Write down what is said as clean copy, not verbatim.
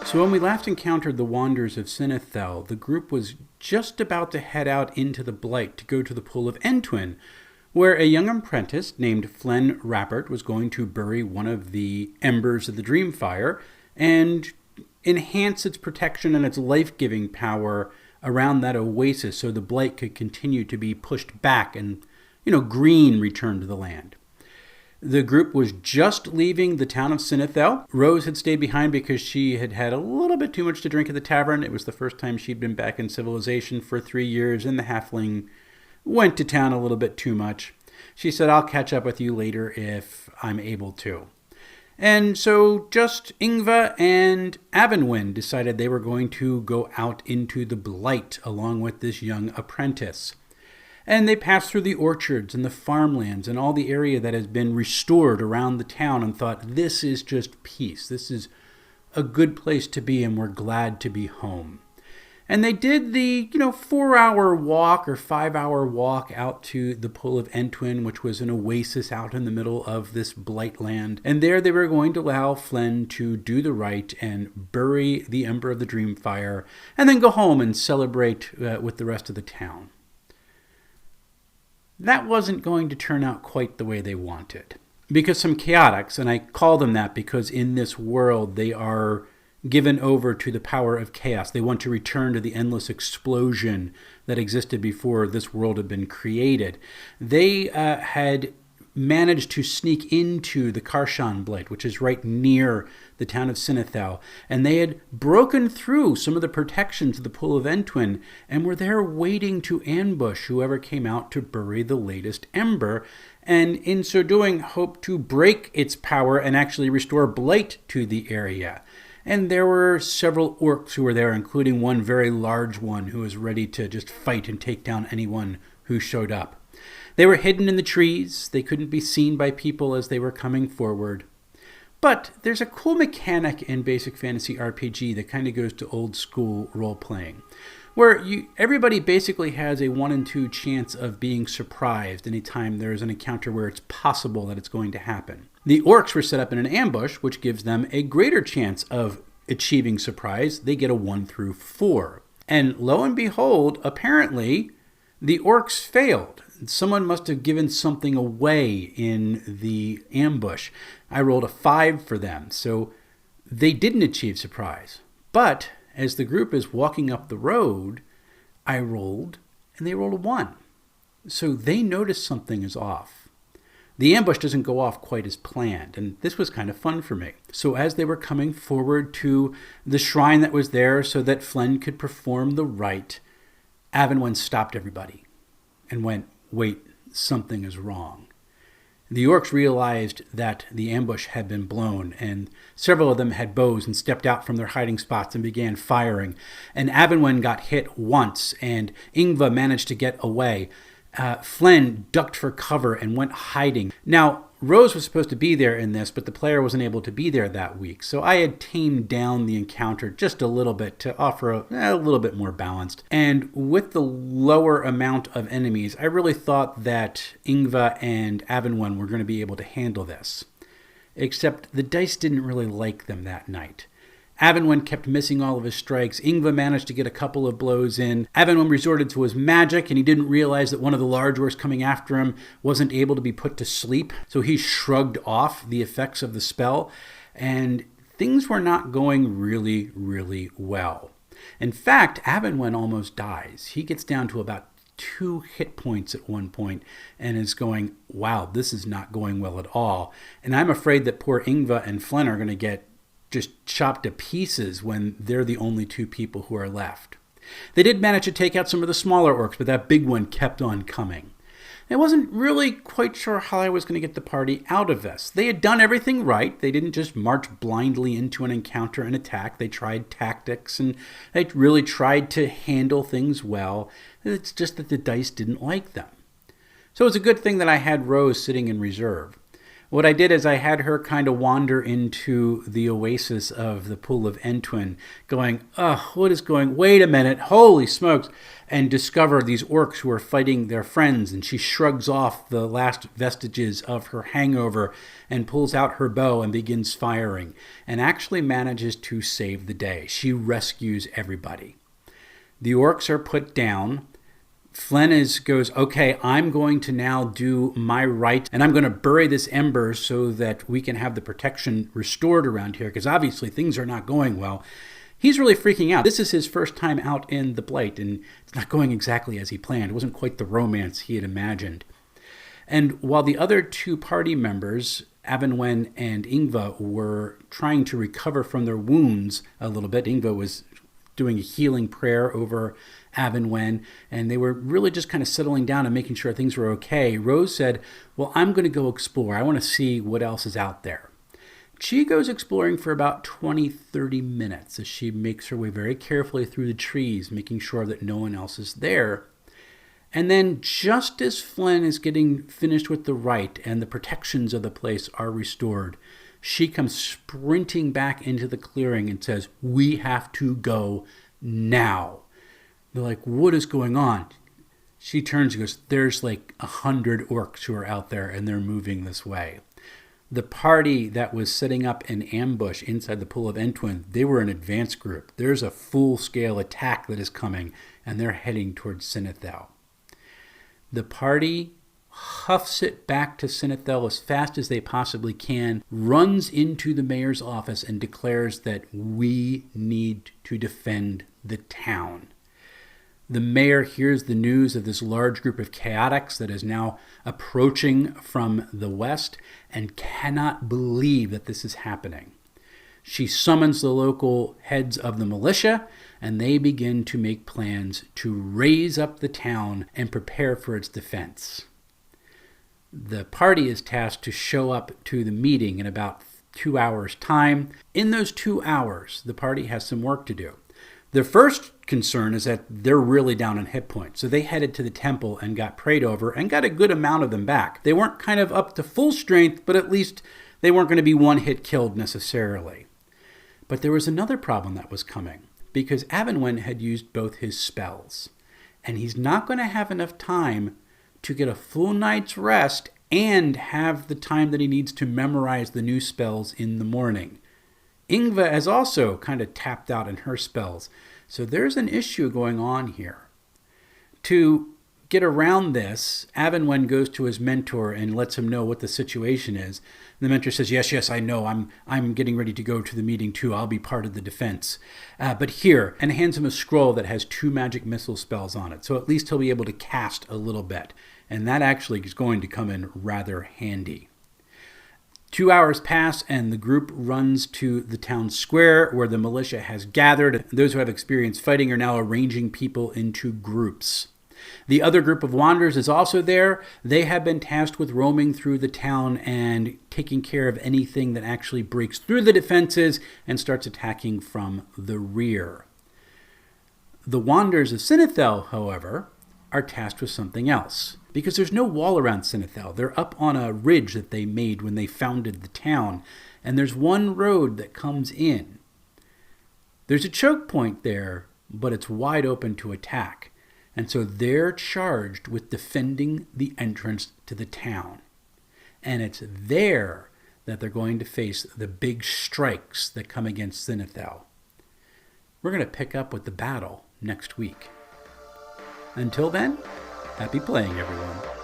So when we last encountered the Wanderers of Cinithel, the group was just about to head out into the Blight to go to the Pool of Entwin, where a young apprentice named Flen Rappert was going to bury one of the embers of the Dreamfire and enhance its protection and its life-giving power around that oasis so the Blight could continue to be pushed back and, green return to the land. The group was just leaving the town of Cinithel. Rose had stayed behind because she had had a little bit too much to drink at the tavern. It was the first time she'd been back in civilization for 3 years, and the halfling went to town a little bit too much. She said, I'll catch up with you later if I'm able to. And so just Ingva and Avenwin decided they were going to go out into the Blight along with this young apprentice. And they passed through the orchards and the farmlands and all the area that has been restored around the town and thought, this is just peace. This is a good place to be, and we're glad to be home. And they did the, 4-hour walk or 5-hour walk out to the Pool of Entwin, which was an oasis out in the middle of this Blightland. And there they were going to allow Flen to do the rite and bury the Ember of the Dreamfire, and then go home and celebrate with the rest of the town. That wasn't going to turn out quite the way they wanted. Because some chaotics, and I call them that because in this world they are given over to the power of chaos. They want to return to the endless explosion that existed before this world had been created. They had managed to sneak into the Karshan Blight, which is right near the town of Cinithel, and they had broken through some of the protections of the Pool of Entwin and were there waiting to ambush whoever came out to bury the latest ember, and in so doing hoped to break its power and actually restore blight to the area. And there were several orcs who were there, including one very large one who was ready to just fight and take down anyone who showed up. They were hidden in the trees. They couldn't be seen by people as they were coming forward. But there's a cool mechanic in Basic Fantasy RPG that kind of goes to old school role-playing, where everybody basically has a 1 in 2 chance of being surprised anytime there's an encounter where it's possible that it's going to happen. The orcs were set up in an ambush, which gives them a greater chance of achieving surprise. They get a 1 through 4. And lo and behold, apparently, the orcs failed. Someone must have given something away in the ambush. I rolled a 5 for them, so they didn't achieve surprise. But as the group is walking up the road, I rolled, and they rolled a 1. So they noticed something is off. The ambush doesn't go off quite as planned, and this was kind of fun for me. So as they were coming forward to the shrine that was there so that Flen could perform the rite, Avenwin stopped everybody and went, wait, something is wrong. The orcs realized that the ambush had been blown, and several of them had bows and stepped out from their hiding spots and began firing. And Avenwin got hit once, and Ingva managed to get away. Flen ducked for cover and went hiding. Now, Rose was supposed to be there in this, but the player wasn't able to be there that week. So I had tamed down the encounter just a little bit to offer a little bit more balanced. And with the lower amount of enemies, I really thought that Ingva and Avenwin were going to be able to handle this. Except the dice didn't really like them that night. Avenwin kept missing all of his strikes. Ingva managed to get a couple of blows in. Avenwin resorted to his magic, and he didn't realize that one of the large orcs coming after him wasn't able to be put to sleep. So he shrugged off the effects of the spell, and things were not going really, really well. In fact, Avenwin almost dies. He gets down to about 2 hit points at one point and is going, wow, this is not going well at all. And I'm afraid that poor Ingva and Flen are going to get just chopped to pieces when they're the only 2 people who are left. They did manage to take out some of the smaller orcs, but that big one kept on coming. I wasn't really quite sure how I was going to get the party out of this. They had done everything right. They didn't just march blindly into an encounter and attack. They tried tactics, and they really tried to handle things well. It's just that the dice didn't like them. So it was a good thing that I had Rose sitting in reserve. What I did is I had her kind of wander into the oasis of the Pool of Entwin, going, oh, what is going, wait a minute, holy smokes, and discover these orcs who are fighting their friends. And she shrugs off the last vestiges of her hangover and pulls out her bow and begins firing, and actually manages to save the day. She rescues everybody. The orcs are put down. Flynn goes, okay, I'm going to now do my right, and I'm going to bury this ember so that we can have the protection restored around here, because obviously things are not going well. He's really freaking out. This is his first time out in the Blight, and it's not going exactly as he planned. It wasn't quite the romance he had imagined. And while the other two party members, Avenwen and Ingva, were trying to recover from their wounds a little bit, Ingva was doing a healing prayer over Avenwen, and they were really just kind of settling down and making sure things were okay. Rose said, well, I'm going to go explore. I want to see what else is out there. She goes exploring for about 20-30 minutes as she makes her way very carefully through the trees, making sure that no one else is there. And then just as Flynn is getting finished with the rite and the protections of the place are restored, she comes sprinting back into the clearing and says, we have to go now. They're like, what is going on? She turns and goes, there's like 100 orcs who are out there and they're moving this way. The party that was setting up an ambush inside the Pool of Entwin, they were an advanced group. There's a full-scale attack that is coming, and they're heading towards Cinithel. The party huffs it back to Cinithel as fast as they possibly can, runs into the mayor's office and declares that we need to defend the town. The mayor hears the news of this large group of chaotics that is now approaching from the west and cannot believe that this is happening. She summons the local heads of the militia, and they begin to make plans to raise up the town and prepare for its defense. The party is tasked to show up to the meeting in about 2 hours' time. In those 2 hours, the party has some work to do. Their first concern is that they're really down on hit points. So they headed to the temple and got prayed over and got a good amount of them back. They weren't kind of up to full strength, but at least they weren't going to be one hit killed necessarily. But there was another problem that was coming, because Avenwen had used both his spells, and he's not going to have enough time to get a full night's rest and have the time that he needs to memorize the new spells in the morning. Ingva has also kind of tapped out in her spells, so there's an issue going on here. To get around this, Avenwen goes to his mentor and lets him know what the situation is. The mentor says, yes, I know. I'm getting ready to go to the meeting too. I'll be part of the defense. But here, and hands him a scroll that has 2 magic missile spells on it. So at least he'll be able to cast a little bit. And that actually is going to come in rather handy. 2 hours pass and the group runs to the town square where the militia has gathered. Those who have experience fighting are now arranging people into groups. The other group of wanderers is also there. They have been tasked with roaming through the town and taking care of anything that actually breaks through the defenses and starts attacking from the rear. The wanderers of Cinithel, however, are tasked with something else, because there's no wall around Cinithel. They're up on a ridge that they made when they founded the town, and there's one road that comes in. There's a choke point there, but it's wide open to attack. And so they're charged with defending the entrance to the town. And it's there that they're going to face the big strikes that come against Cinithel. We're going to pick up with the battle next week. Until then, happy playing, everyone.